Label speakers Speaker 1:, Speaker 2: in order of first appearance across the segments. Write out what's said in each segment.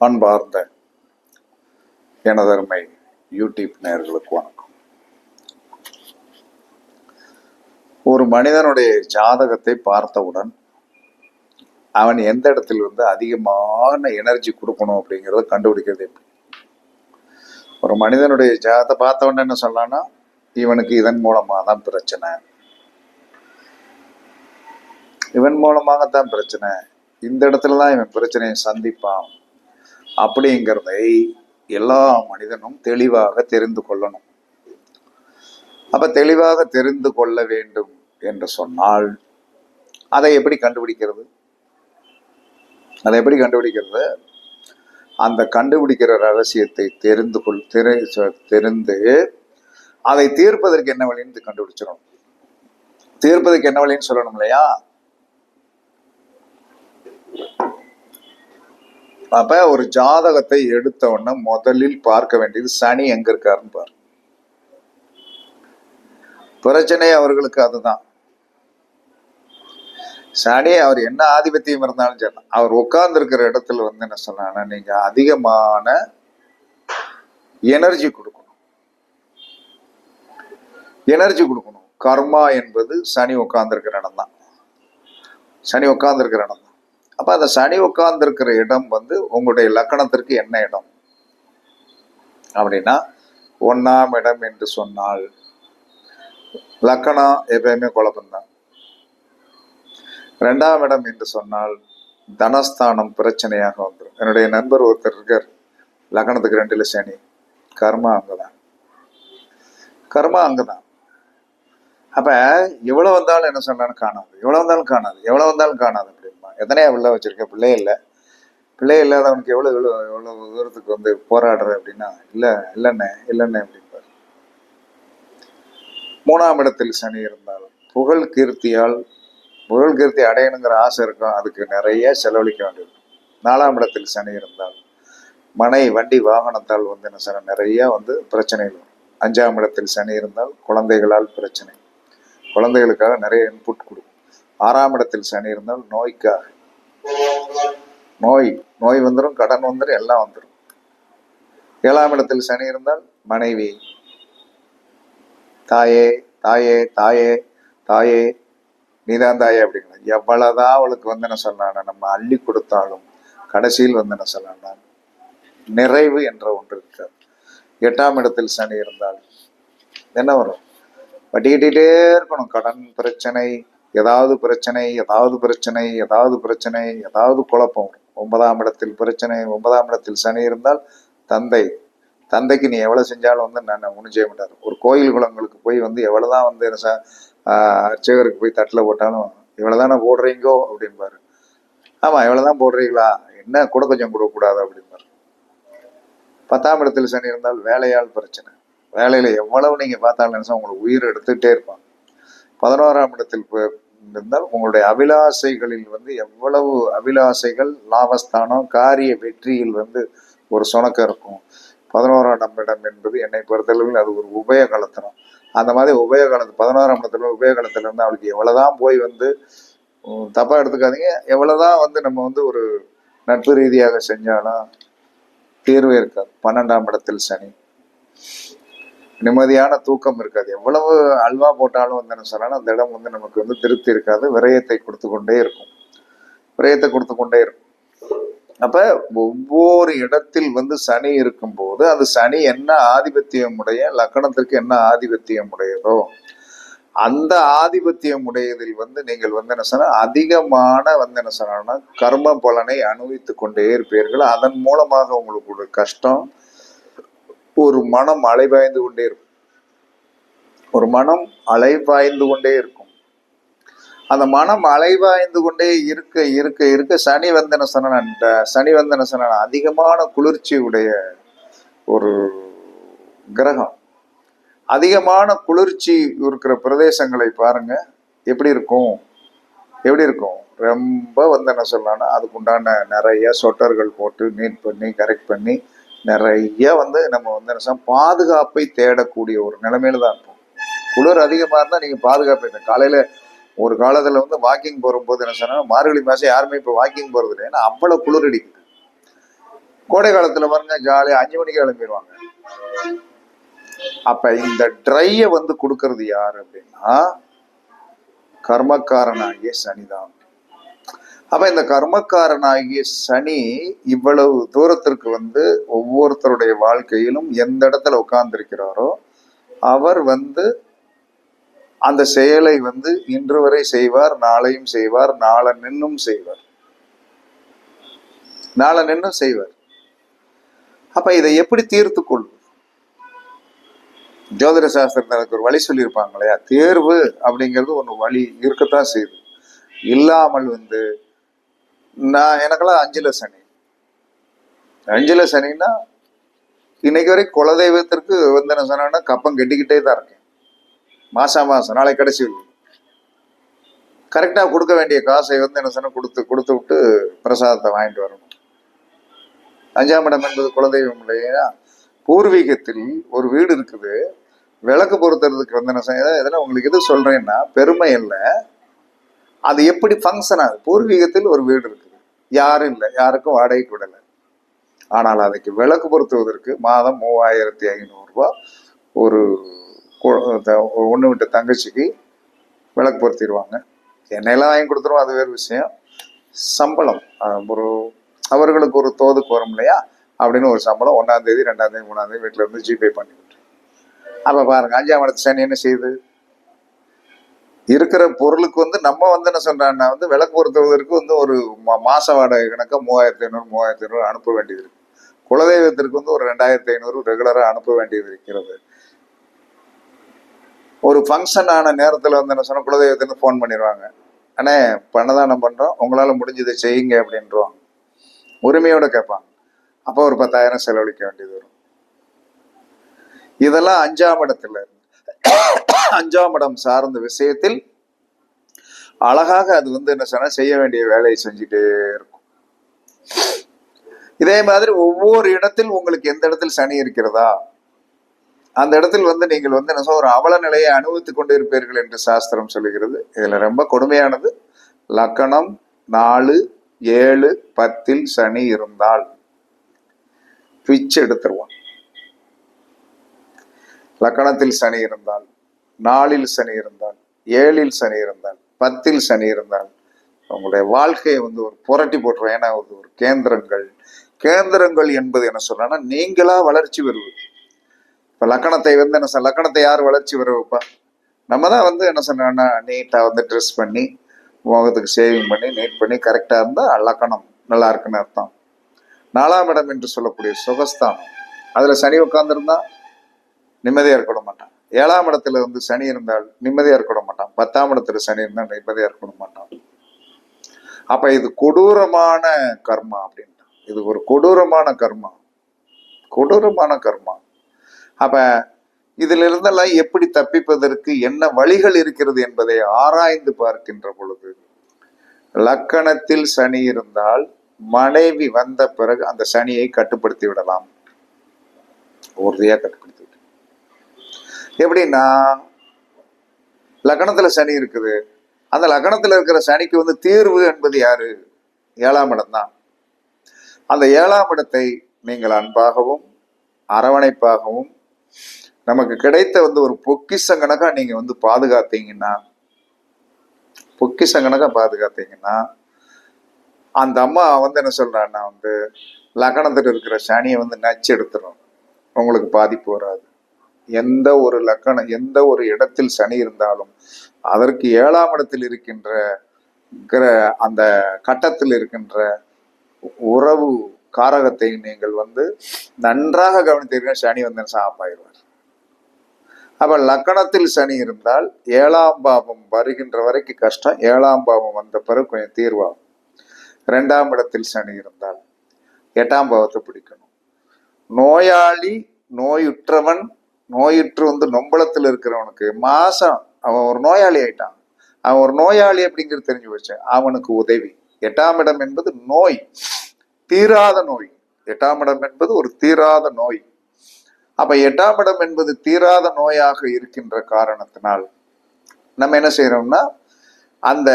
Speaker 1: அன்பார்ந்த எனதருமை யூடியூப் நேயர்களுக்கு வணக்கம். ஒரு மனிதனுடைய ஜாதகத்தை பார்த்தவுடன் அவன் எந்த இடத்துல அதிகமான எனர்ஜி கொடுக்கணும் அப்படிங்கிறத கண்டுபிடிக்கிறது எப்படி? ஒரு மனிதனுடைய ஜாதகத்தை பார்த்தவுடனே என்ன சொல்லலாம்னா, இவனுக்கு இதன் மூலமாக தான் பிரச்சனை, இவன் மூலமாகத்தான் பிரச்சனை, இந்த இடத்துல தான் இவன் பிரச்சனையை சந்திப்பான் அப்படிங்கிறதை எல்லா மனிதனும் தெளிவாக தெரிந்து கொள்ளணும். அப்ப தெளிவாக தெரிந்து கொள்ள வேண்டும் என்று சொன்னால் அதை எப்படி கண்டுபிடிக்கிறது? அந்த கண்டுபிடிக்கிற ரகசியத்தை தெரிந்து அதை தீர்ப்பதற்கு என்ன வழின்னு கண்டுபிடிச்சிடணும். தீர்ப்பதற்கு என்ன வழின்னு சொல்லணும் இல்லையா? அப்ப ஒரு ஜாதகத்தை எடுத்த உடனே முதலில் பார்க்க வேண்டியது சனி எங்க இருக்காருன்னு பாரு. பிரச்சனை அவர்களுக்கு அதுதான். சனி அவர் என்ன ஆதிபத்தியம் இருந்தாலும் சரி, அவர் உட்கார்ந்து இருக்கிற இடத்துல என்ன சொன்னா, நீங்க அதிகமான எனர்ஜி கொடுக்கணும். கர்மா என்பது சனி உட்கார்ந்து இருக்கிற இடம் தான். அப்ப அந்த சனி உட்கார்ந்து இருக்கிற இடம் உங்களுடைய லக்கணத்திற்கு என்ன இடம் அப்படின்னா, 1ஆம் இடம் என்று சொன்னால் லக்கணம் எப்பயுமே குழப்பம்தான். 2ஆம் இடம் என்று சொன்னால் தனஸ்தானம் பிரச்சனையாக வந்துடும். என்னுடைய நண்பர் ஒருத்தர் இருக்கார், லக்கணத்துக்கு 2ல சனி, கர்மா அங்கதான். அப்ப எவ்வளவு வந்தாலும் என்ன சொன்னாலும் காணாது, எவ்வளவு வந்தாலும் காணாது அப்படிமா. எத்தனையா பிள்ளை வச்சிருக்க, பிள்ளை இல்லாதவனுக்கு எவ்வளவு தூரத்துக்கு போராடுற அப்படின்னா, இல்லைண்ணே அப்படிப்பாரு. 3ஆம் இடத்தில் சனி இருந்தால் புகழ் கீர்த்தி அடையணுங்கிற ஆசை இருக்கும், அதுக்கு நிறைய செலவழிக்க வேண்டியது. 4ஆம் இடத்தில் சனி இருந்தால் மனை வண்டி வாகனத்தால் என்ன சொன்ன நிறைய பிரச்சனைகள் வரும். 5ஆம் இடத்தில் சனி இருந்தால் குழந்தைகளால் பிரச்சனை, குழந்தைகளுக்காக நிறைய இன்புட் கொடுக்கும். 6ஆம் இடத்தில் சனி இருந்தால் நோய்க்காக நோய் வந்துடும், கடன் வந்துடும், எல்லாம் வந்துடும். 7ஆம் இடத்தில் சனி இருந்தால் மனைவி, தாயே நீதான் தாயே அப்படிங்கிற எவ்வளவுதான் அவளுக்கு என்ன சொன்னான நம்ம அள்ளி கொடுத்தாலும் கடைசியில் என்ன சொன்னான் நிறைவு என்ற ஒன்று இருக்காது. 8ஆம் இடத்தில் சனி இருந்தால் என்ன வரும்? வட்டிக்கிட்டே இருக்கணும். கடன் பிரச்சனை, ஏதாவது குழப்பம் வரும். 9ஆம் இடத்தில் பிரச்சனை. 9ஆம் இடத்தில் சனி இருந்தால் தந்தைக்கு நீ எவ்வளவு செஞ்சாலும் நான் ஒன்றும் செய்ய மாட்டாரு. ஒரு கோயில் குளங்களுக்கு போய் எவ்வளவுதான் அர்ச்சகருக்கு போய் தட்டில் போட்டாலும் இவ்வளவுதானே போடுறீங்கோ அப்படின்பாரு. ஆமா, எவ்வளவுதான் போடுறீங்களா, என்ன கூட கொஞ்சம் கொடுக்கக்கூடாது அப்படின்பாரு. 10ஆம் இடத்தில் சனி இருந்தால் வேலையால் பிரச்சனை, வேலையில எவ்வளவு நீங்க பார்த்தாலும் உங்களுக்கு உயிர் எடுத்துக்கிட்டே இருப்பாங்க. 11ஆம் இடத்தில் இருந்தால் உங்களுடைய அபிலாசைகளில் எவ்வளவு அபிலாசைகள் லாபஸ்தானம், காரிய வெற்றியில் ஒரு சுணக்கம் இருக்கும். 11ஆம் இடம் என்பது என்னை பொறுத்தளவில் அது ஒரு உபய காலத்தனம். அந்த மாதிரி 11ஆம் இடத்துல உபய காலத்துல இருந்து அவளுக்கு எவ்வளவுதான் போய் தப்பா எடுத்துக்காதீங்க, எவ்வளவுதான் நம்ம ஒரு நட்பு ரீதியாக செஞ்சாலும் தீர்வே இருக்காது. 12ஆம் இடத்தில் சனி, நிம்மதியான தூக்கம் இருக்காது. எவ்வளவு அல்வா போட்டாலும் என்ன சொன்னாலும் அந்த இடம் நமக்கு திருப்தி இருக்காது. விரயத்தை கொடுத்து கொண்டே இருக்கும். அப்ப ஒவ்வொரு இடத்தில் சனி இருக்கும்போது அது சனி என்ன ஆதிபத்தியம் உடைய லக்கணத்திற்கு என்ன ஆதிபத்தியம் உடையதோ அந்த ஆதிபத்தியம் உடையதில் நீங்கள் என்ன சொன்னா அதிகமான என்ன சொன்னா கர்ம பலனை அனுபவித்து கொண்டே இருப்பீர்கள். அதன் மூலமாக உங்களுக்கு ஒரு கஷ்டம், ஒரு மனம் அலைபாய்ந்து கொண்டே இருக்கும். அந்த மனம் அலைவாய்ந்து கொண்டே இருக்க சனி என்ன சொன்ன அதிகமான குளிர்ச்சி உடைய ஒரு கிரகம். அதிகமான குளிர்ச்சி இருக்கிற பிரதேசங்களை பாருங்க, எப்படி இருக்கும். ரொம்ப என்ன சொல்லலாம்னா அதுக்கு உண்டான நிறைய சொட்டர்கள் போட்டு நீட் பண்ணி கரெக்ட் பண்ணி நிறைய நம்ம என்ன பாதுகாப்பை தேடக்கூடிய ஒரு நிலைமையில தான் இருக்கும். குளிர் அதிகமா இருந்தா நீங்க பாதுகாப்பு. காலையில ஒரு காலத்துல வாக்கிங் போகும்போது என்ன சொன்னா, மார்கழி மாசம் யாருமே இப்ப வாக்கிங் போறது இல்லை, ஏன்னா அவ்வளவு குளிர் அடிக்குது. கோடை காலத்துல பாருங்க ஜாலியா 5 மணிக்கு கிளம்பிடுவாங்க. அப்ப இந்த ட்ரைய வந்து கொடுக்கறது யாரு அப்படின்னா கர்மக்காரனாகிய சனிதான். அப்ப இந்த கர்மக்காரனாகிய சனி இவ்வளவு தூரத்திற்கு வந்து ஒவ்வொருத்தருடைய வாழ்க்கையிலும் எந்த இடத்துல உட்கார்ந்திருக்கிறாரோ அவர் வந்து அந்த செயலை வந்து இன்று வரை செய்வார், நாளையும் செய்வார், நாளன்னும் செய்வார், நாளன்னும் செய்வார். அப்ப இதை எப்படி தீர்த்து கொள்வது? ஜோதிட சாஸ்திரத்தில் ஒரு வழி சொல்லியிருப்பாங்க இல்லையா, தேர்வு அப்படிங்கிறது ஒன்று வழி இருக்கத்தான் செய்யுது. இல்லாமல் வந்து எனக்கெல்லாம் 5ல சனி. 5ல சனின்னா இன்னைக்கு வரை குலதெய்வத்திற்கு வந்து என்ன சொன்னா கப்பம் கெட்டிக்கிட்டே தான் இருக்கேன். மாசம் நாளை கடைசி கரெக்டா கொடுக்க வேண்டிய காசை வந்து என்ன சொன்ன கொடுத்து விட்டு பிரசாதத்தை வாங்கிட்டு வரணும். 5ஆம் இடம் என்பது குலதெய்வம் இல்லையா. பூர்வீகத்தில் ஒரு வீடு இருக்குது, விளக்கு பொருத்துறதுக்கு வந்து என்ன செய்ய, இதெல்லாம் உங்களுக்கு எது சொல்றேன்னா பெருமை இல்லை, அது எப்படி ஃபங்க்ஷன் ஆகுது. பூர்வீகத்தில் ஒரு வீடு இருக்குது, யாரும் இல்லை, யாருக்கும் வாடகைக்கு விடலை, ஆனால் அதுக்கு விளக்கு பொருத்துவதற்கு மாதம் 3500 ரூபாய் ஒரு ஒன்று விட்ட தங்கச்சிக்கு விளக்கு பொருத்திடுவாங்க. என்னையெல்லாம் வாங்கி கொடுத்துருவோம், அது வேறு விஷயம். சம்பளம் ஒரு அவர்களுக்கு ஒரு தோதுக்கு வரும் இல்லையா, அப்படின்னு ஒரு சம்பளம் 1ஆம் தேதி 2ஆம் தேதி 3ஆம் தேதி வீட்டில் இருந்து ஜிபே பண்ணிவிட்டு. அப்போ பாருங்க 5ஆம் இடத்து சனி என்ன செய்யுது, இருக்கிற பொருளுக்கு வந்து நம்ம வந்து என்ன சொல்றான்னா வந்து விளக்கு பொருத்துவதற்கு வந்து ஒரு மாச வாடகை கணக்கா 3500 அனுப்ப வேண்டியது இருக்கு. குலதெய்வத்திற்கு வந்து ஒரு 2500 ரெகுலரா அனுப்ப வேண்டியது இருக்கிறது. ஒரு ஃபங்க்ஷன் ஆன நேரத்தில் வந்து என்ன சொன்ன குலதெய்வத்திற்கு ஃபோன் பண்ணிடுவாங்க, அண்ணே பண்ணதானம் பண்றோம், உங்களால முடிஞ்சதை செய்யுங்க அப்படின்றோம், உரிமையோட கேட்பாங்க. அப்போ ஒரு 10,000 செலவழிக்க வேண்டியது வரும். இதெல்லாம் 5ஆம் இடத்துல 5ஆம் இடம் சார்ந்த விஷயத்தில் அழகாக அது வந்து என்ன சொன்னா செய்ய வேண்டிய வேலையை செஞ்சுட்டே இருக்கும். இதே மாதிரி ஒவ்வொரு இடத்தில் உங்களுக்கு எந்த இடத்தில் சனி இருக்கிறதா அந்த இடத்தில் வந்து நீங்கள் வந்து என்ன ஒரு அவல நிலையை அனுபவித்துக் கொண்டு இருப்பீர்கள் என்று சாஸ்திரம் சொல்லுகிறது. இதுல ரொம்ப கொடுமையானது, லக்கணம் 4, 7, 10 சனி இருந்தால் பிச்சு எடுத்துருவான். லக்கணத்தில் சனி இருந்தால், 4ல் சனி இருந்தால், 7ல் சனி இருந்தால், 10ல் சனி இருந்தால் உங்களுடைய வாழ்க்கையை வந்து ஒரு புரட்டி போட்டுருவோம். ஏன்னா ஒரு கேந்திரங்கள் என்பது என்ன சொல்றேன்னா நீங்களா வளர்ச்சி வருவது. இப்ப லக்கணத்தை வந்து என்ன சொன்ன, லக்கணத்தை யார் வளர்ச்சி வர வைப்பா? நம்ம தான் வந்து என்ன சொன்னா நீட்டா வந்து ட்ரெஸ் பண்ணி முகத்துக்கு சேவிங் பண்ணி நீட் பண்ணி கரெக்டா இருந்தா லக்கணம் நல்லா இருக்குன்னு அர்த்தம். 4ஆம் இடம் என்று சொல்லக்கூடிய சுகஸ்தானம், அதுல சனி உட்கார்ந்துருந்தா நிம்மதியா இருக்க மாட்டான். 7ஆம் இடத்துல வந்து சனி இருந்தால் நிம்மதியா இருக்க மாட்டான். 10ஆம் இடத்துல சனி இருந்தால் நிம்மதியா இருக்க மாட்டான். அப்ப இது கொடூரமான கர்மா அப்படின்ட்டு, இது ஒரு கொடூரமான கர்மா, கொடூரமான கர்மா. அப்ப இதுல இருந்தெல்லாம் எப்படி தப்பிப்பதற்கு என்ன வழிகள் இருக்கிறது என்பதை ஆராய்ந்து பார்க்கின்ற பொழுது, லக்கணத்தில் சனி இருந்தால் மனைவி வந்த பிறகு அந்த சனியை கட்டுப்படுத்தி விடலாம். உறுதியா கட்டுப்படுத்தி விட. எப்படின்னா லக்கணத்துல சனி இருக்குது, அந்த லக்கணத்துல இருக்கிற சனிக்கு வந்து தீர்வு என்பது யாரு? 7ஆம் இடம் தான். அந்த 7ஆம் இடத்தை நீங்கள் அன்பாகவும் அரவணைப்பாகவும் நமக்கு கிடைத்த வந்து ஒரு பொக்கிஷம் கணக்கா நீங்க வந்து பாதுகாத்தீங்கன்னா, பொக்கிஷம் கணக்கா பாதுகாத்தீங்கன்னா அந்த அம்மா வந்து என்ன சொல்றான்னா வந்து லக்கணத்துல இருக்கிற சனியை வந்து நச்சு எடுத்துரும், உங்களுக்கு பாதிப்பு வராது. எந்த ஒரு லக்கணம் எந்த ஒரு இடத்தில் சனி இருந்தாலும் அதற்கு 7ஆம் இடத்தில் இருக்கின்ற அந்த கட்டத்தில் இருக்கின்ற உறவு காரகத்தை நீங்கள் வந்து நன்றாக கவனித்தீர்கள், சனி வந்து சாப்பாயிருவார். அப்ப லக்கணத்தில் சனி இருந்தால் 7ஆம் பாவம் வருகின்ற வரைக்கும் கஷ்டம், 7ஆம் பாவம் வந்த பிறகு கொஞ்சம் தீர்வாகும். 2ஆம் இடத்தில் சனி இருந்தால் 8ஆம் பாவத்தை பிடிக்கணும். நோயாளி நோயுற்றவன், நோயுற்று வந்து நொம்பளத்தில் இருக்கிறவனுக்கு மாசம் அவன் ஒரு நோயாளி ஆயிட்டான், அவன் ஒரு நோயாளி அப்படிங்கிறது தெரிஞ்சு வச்சு அவனுக்கு உதவி. 8ஆம் இடம் என்பது நோய், தீராத நோய். 8ஆம் இடம் என்பது ஒரு தீராத நோய். அப்ப 8ஆம் இடம் என்பது தீராத நோயாக இருக்கின்ற காரணத்தினால் நம்ம என்ன செய்யறோம்னா அந்த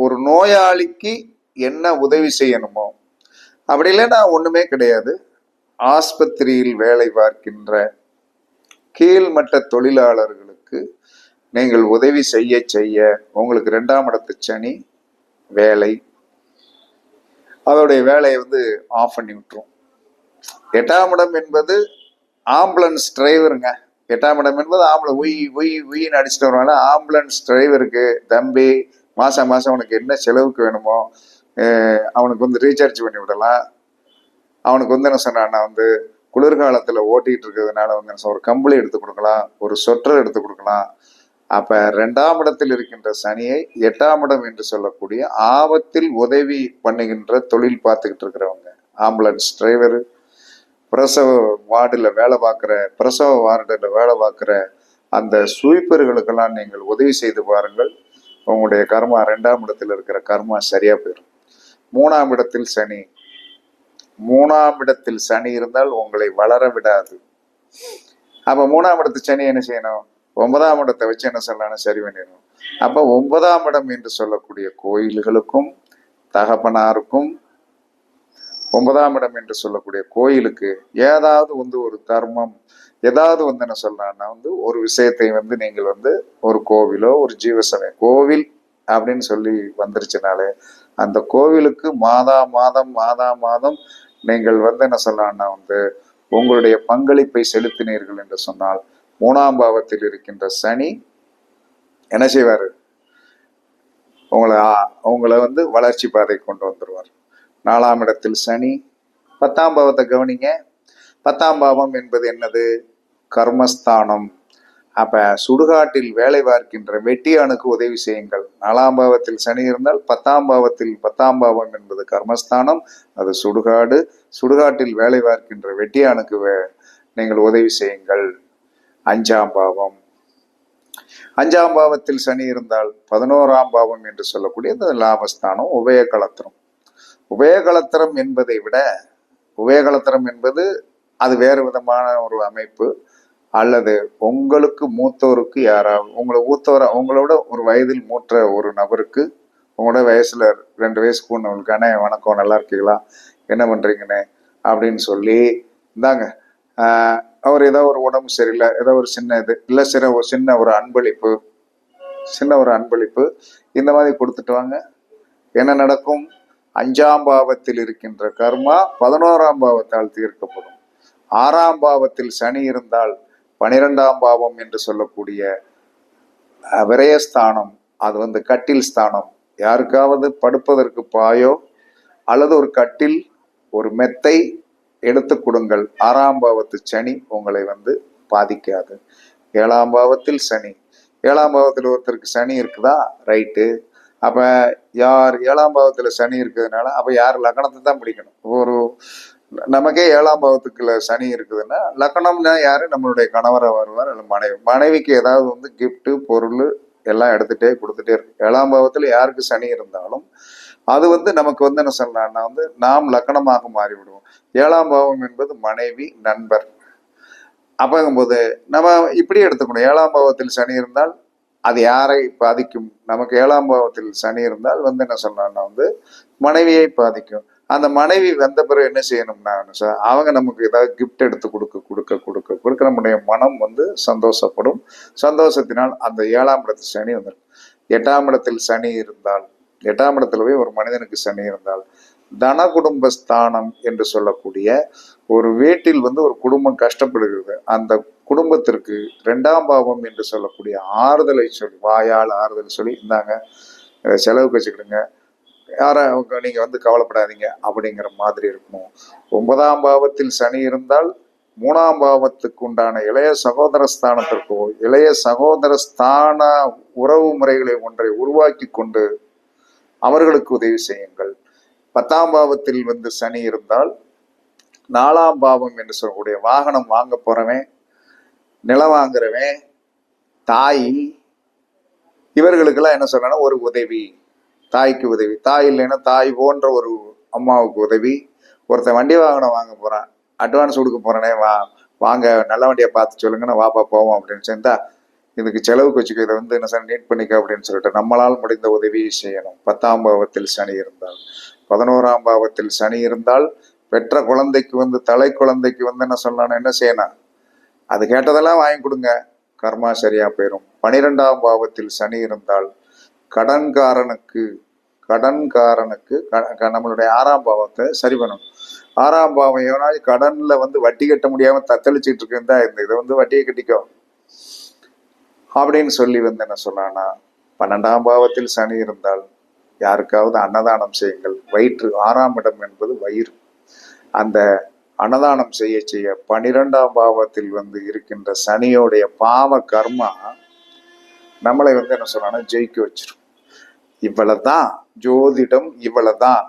Speaker 1: ஒரு நோயாளிக்கு என்ன உதவி செய்யணுமோ அப்படி இல்லைன்னா ஒண்ணுமே கிடையாது. ஆஸ்பத்திரியில் வேலை பார்க்கின்ற கீழ்மட்ட தொழிலாளர்களுக்கு நீங்கள் உதவி செய்ய செய்ய உங்களுக்கு 2ஆம் இடத்து சனி வேலை அதோடைய வேலையை வந்து ஆஃப் பண்ணி விட்டுரும். 8ஆம் இடம் என்பது ஆம்புலன்ஸ் டிரைவருங்க. 8ஆம் இடம் என்பது உயின்னு அடிச்சுட்டு வருவாங்க. ஆம்புலன்ஸ் டிரைவருக்கு தம்பி மாசம் மாசம் அவனுக்கு என்ன செலவுக்கு வேணுமோ அவனுக்கு வந்து ரீசார்ஜ் பண்ணி விடலாம். அவனுக்கு வந்து என்ன சொன்னான்னா வந்து குளிர்காலத்துல ஓட்டிட்டு இருக்கிறதுனால வந்து ஒரு கம்பளி எடுத்து கொடுக்கலாம், ஒரு சொட்டர் எடுத்து கொடுக்கலாம். அப்ப 2ஆம் இடத்தில் இருக்கின்ற சனியை 8ஆம் இடம் என்று சொல்லக்கூடிய ஆபத்தில் உதவி பண்ணுகின்ற தொழில் பார்த்துக்கிட்டு இருக்கிறவங்க, ஆம்புலன்ஸ் டிரைவர், பிரசவ வார்டில் வேலை பார்க்குற, பிரசவ வார்டில் வேலை பார்க்குற அந்த ஸ்வீப்பர்களுக்கெல்லாம் நீங்கள் உதவி செய்து பாருங்கள். உங்களுடைய கர்மா 2ஆம் இடத்தில் இருக்கிற கர்மா சரியா போயிடும். 3ஆம் இடத்தில் சனி, 3ஆம் இடத்தில் சனி இருந்தால் உங்களை வளர விடாது. அப்ப 3ஆம் இடத்து சனி என்ன செய்யணும்? 9ஆம் இடத்தை வச்சு என்ன சொல்லலாம், சரி பண்ணிடணும். அப்ப 9ஆம் இடம் என்று சொல்லக்கூடிய கோயில்களுக்கும் தகப்பனாருக்கும் 9ஆம் இடம் என்று சொல்லக்கூடிய கோயிலுக்கு ஏதாவது வந்து ஒரு தர்மம், ஏதாவது வந்து என்ன சொல்லலாம்னா வந்து ஒரு விஷயத்தை வந்து நீங்கள் வந்து ஒரு கோவிலோ ஒரு ஜீவசமய கோவில் அப்படின்னு சொல்லி வந்துருச்சுனாலே அந்த கோவிலுக்கு மாதா மாதம் நீங்கள் வந்து என்ன சொல்லலாம்னா வந்து உங்களுடைய பங்களிப்பை செலுத்தினீர்கள் என்று சொன்னால் 3ஆம் பாவத்தில் இருக்கின்ற சனி என்ன செய்வாரு? உங்களை வந்து வளர்ச்சி பாதை கொண்டு வந்துருவார். 4ஆம் இடத்தில் சனி, 10ஆம் பாவத்தை கவனிங்க. 10ஆம் பாவம் என்பது என்னது? கர்மஸ்தானம். அப்ப சுடுகாட்டில் வேலை பார்க்கின்ற வெட்டியானுக்கு உதவி செய்யுங்கள். 4ஆம் பாவத்தில் சனி இருந்தால் 10ஆம் பாவத்தில் 10ஆம் பாவம் என்பது கர்மஸ்தானம், அது சுடுகாடு. சுடுகாட்டில் வேலை பார்க்கின்ற வெட்டியானுக்கு நீங்கள் உதவி செய்யுங்கள். 5ஆம் பாவம், 5ஆம் பாவத்தில் சனி இருந்தால் 11ஆம் பாவம் என்று சொல்லக்கூடிய லாபஸ்தானம், உபயகலத்திரம். உபயகலத்திரம் என்பதை விட உபயகலத்திரம் என்பது அது வேறு விதமான ஒரு அமைப்பு. அல்லது உங்களுக்கு மூத்தோருக்கு யாராவது உங்களோட ஒரு வயதில் மூத்த ஒரு நபருக்கு உங்களோட வயசுல 2 வயசுக்கு ஒண்ணு அண்ணே வணக்கம், நல்லா இருக்கீங்களா, என்ன பண்றீங்கண்ணே அப்படின்னு சொல்லி இந்தாங்க அவர் ஏதோ ஒரு உடம்பு சரியில்லை, ஏதோ ஒரு சின்ன இது இல்லை சின்ன ஒரு அன்பளிப்பு இந்த மாதிரி கொடுத்துட்டு வாங்க. என்ன நடக்கும்? 5ஆம் பாவத்தில் இருக்கின்ற கர்மா 11ஆம் பாவத்தால் தீர்க்கப்படும். 6ஆம் பாவத்தில் சனி இருந்தால் 12ஆம் பாவம் என்று சொல்லக்கூடிய விரயஸ்தானம், அது வந்து கட்டில் ஸ்தானம். யாருக்காவது படுப்பதற்கு பாயோ அல்லது ஒரு கட்டில் ஒரு மெத்தை எடுத்து கொடுங்கள். 6ஆம் பாவத்து சனி உங்களை வந்து பாதிக்காது. 7ஆம் பாவத்தில் சனி, 7ஆம் பாவத்தில் ஒருத்தருக்கு சனி இருக்குதா, ரைட்டு. அப்ப யார் 7ஆம் பாவத்துல சனி இருக்கிறதுனால அப்ப யார் லக்னத்தை தான் பிடிக்கணும். ஒரு நமக்கே 7ஆம் பாவத்துக்குள்ள சனி இருக்குதுன்னா லக்னம்னா யாரு? நம்மளுடைய கணவரை வருவார் அல்ல மனைவிக்கு ஏதாவது வந்து கிஃப்ட் பொருள் எல்லாம் எடுத்துட்டே கொடுத்துட்டே இருக்கும். 7ஆம் பாவத்துல யாருக்கு சனி இருந்தாலும் அது வந்து நமக்கு வந்து என்ன சொல்லலாம்னா வந்து நாம் லக்னமாக மாறிவிடுவோம். 7ஆம் பாவம் என்பது மனைவி, நண்பர். அப்பங்கும்போது நம்ம இப்படி எடுத்துக்கணும். 7ஆம் பாவத்தில் சனி இருந்தால் அது யாரை பாதிக்கும்? நமக்கு 7ஆம் பாவத்தில் சனி இருந்தால் வந்து என்ன சொல்லலாம்னா வந்து மனைவியை பாதிக்கும். அந்த மனைவி வந்த பிறகு என்ன செய்யணும்னா அவங்க நமக்கு ஏதாவது கிஃப்ட் எடுத்து கொடுக்க நம்முடைய மனம் வந்து சந்தோஷப்படும். சந்தோஷத்தினால் அந்த 7ஆம் இடத்தில் சனி வந்துடும். 8ஆம் இடத்தில் சனி இருந்தால், 8ஆம் இடத்துல போய் ஒரு மனிதனுக்கு சனி இருந்தால் தன குடும்ப ஸ்தானம் என்று சொல்லக்கூடிய ஒரு வீட்டில் வந்து ஒரு குடும்பம் கஷ்டப்படுகிறது, அந்த குடும்பத்திற்கு 2ஆம் பாவம் என்று சொல்லக்கூடிய ஆறுதலை சொல்லி, வாயால் ஆறுதல் சொல்லி இந்தாங்க செலவுக்கு வச்சுக்கிடுங்க, நீங்க வந்து கவலைப்படாதீங்க அப்படிங்கிற மாதிரி இருக்கணும். 9ஆம் பாவத்தில் சனி இருந்தால் 3ஆம் பாவத்துக்கு உண்டான இளைய சகோதர ஸ்தானத்திற்கோ இளைய சகோதர ஸ்தான உறவு முறைகளை ஒன்றை உருவாக்கி கொண்டு அவர்களுக்கு உதவி செய்யுங்கள். 10ஆம் பாவத்தில் வந்து சனி இருந்தால் 4ஆம் பாவம் என்று சொல்லக்கூடிய வாகனம் வாங்க போறவன், நிலம் வாங்குறவன், தாய், இவர்களுக்கெல்லாம் என்ன சொல்லணும், ஒரு உதவி, தாய்க்கு உதவி. தாய் இல்லைன்னா தாய் போன்ற ஒரு அம்மாவுக்கு உதவி. ஒருத்தன் வண்டி வாகனம் வாங்க போறான், அட்வான்ஸ் கொடுக்க போறேனே, வாங்க நல்ல வண்டியை பார்த்து சொல்லுங்கன்னா வாப்பா போவோம் அப்படின்னு சேர்ந்தா இதுக்கு செலவுக்கு வச்சுக்க, இதை வந்து என்ன சார் நீட் பண்ணிக்க அப்படின்னு சொல்லிட்டு நம்மளால் முடிந்த உதவியை செய்யணும். 10ஆம் பாவத்தில் சனி இருந்தால் 11ஆம் பாவத்தில் சனி இருந்தால் பெற்ற குழந்தைக்கு வந்து தலை குழந்தைக்கு வந்து என்ன சொல்லணும், என்ன செய்யணும், அது கேட்டதெல்லாம் வாங்கி கொடுங்க, கர்மா சரியா போயிடும். 12ஆம் பாவத்தில் சனி இருந்தால் கடன்காரனுக்கு நம்மளுடைய 6ஆம் பாவத்தை சரி பண்ணணும். 6ஆம் பாவம் எவனாலும் கடன்ல வந்து வட்டி கட்ட முடியாம தத்தளிச்சுட்டு இருக்குன்னு தான் இதை வந்து வட்டியை கட்டிக்கோ அப்படின்னு சொல்லி வந்து என்ன சொன்னான்னா, 12ஆம் பாவத்தில் சனி இருந்தால் யாருக்காவது அன்னதானம் செய்யுங்கள். வயிற்று 6ஆம் இடம் என்பது வயிறு. அந்த அன்னதானம் செய்ய 12ஆம் பாவத்தில் வந்து இருக்கின்ற சனியோடைய பாவ கர்மா நம்மளை வந்து என்ன சொன்னா ஜெயிக்க வச்சிரும். இவ்வளவுதான் ஜோதிடம், இவ்வளவுதான்.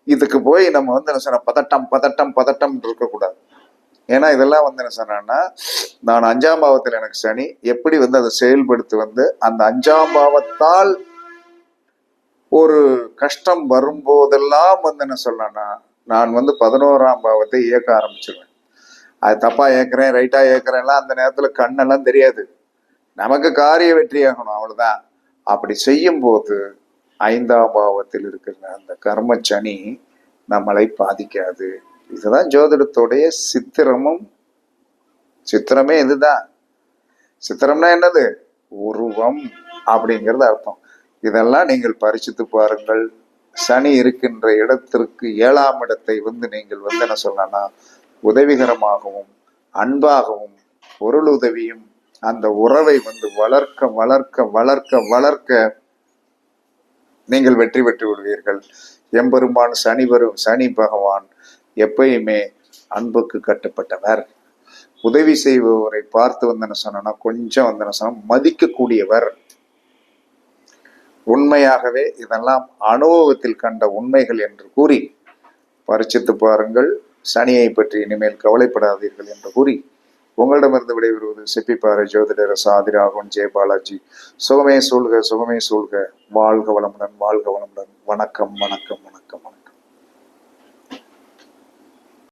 Speaker 1: இதுக்கு போய் நம்ம வந்து என்ன சொன்ன பதட்டம் பதட்டம் பதட்டம் இருக்கக்கூடாது. ஏன்னா இதெல்லாம் வந்து என்ன சொன்னா, நான் 5ஆம் பாவத்தில் எனக்கு சனி எப்படி வந்து அதை செயல்படுத்தி வந்து அந்த 5ஆம் பாவத்தால் ஒரு கஷ்டம் வரும்போதெல்லாம் வந்து என்ன சொல்லனா, நான் வந்து 11ஆம் பாவத்தை இயக்க ஆரம்பிச்சிருவேன். அது தப்பா ஏற்கிறேன் ரைட்டா ஏற்கிறேன்லாம் அந்த நேரத்துல கண்ணெல்லாம் தெரியாது. நமக்கு காரிய வெற்றி ஆகணும், அவ்வளவுதான். அப்படி செய்யும் போது 5ஆம் பாவத்தில் இருக்கிற அந்த கர்ம சனி நம்மளை பாதிக்காது. இதுதான் ஜோதிடத்துடைய சித்திரமே இதுதான். சித்திரம்னா என்னது, உருவம் அப்படிங்கிறது அர்த்தம். இதெல்லாம் நீங்கள் பரிசித்து பாருங்கள். சனி இருக்கின்ற இடத்திற்கு 7ஆம் இடத்தை வந்து நீங்கள் வந்து என்ன சொல்லனா உதவிகரமாகவும் அன்பாகவும் பொருள் உதவியும் அந்த உறவை வந்து வளர்க்க வளர்க்க வளர்க்க வளர்க்க நீங்கள் வெற்றி பெற்று விடுவீர்கள். எம்பெருமான் சனி பகவான் எப்பயுமே அன்புக்கு கட்டுப்பட்டவர். உதவி செய்பவரை பார்த்து வந்து என்ன சொன்னா கொஞ்சம் வந்து என்ன சொன்னா மதிக்கக்கூடியவர். உண்மையாகவே இதெல்லாம் அனுபவத்தில் கண்ட உண்மைகள் என்று கூறி பரிசித்து பாருங்கள். சனியை பற்றி இனிமேல் கவலைப்படாதீர்கள் என்று கூறி உங்களிடமிருந்து விடைபெறுவது சிப்பிப்பாறை ஜோதிடர் சாதிராகவன் ஜெயபாலாஜி. சுகமே சூழ்க, சுகமே சூழ்க. வாழ்க வளமுடன், வாழ்க வளமுடன். வணக்கம், வணக்கம், வணக்கம்.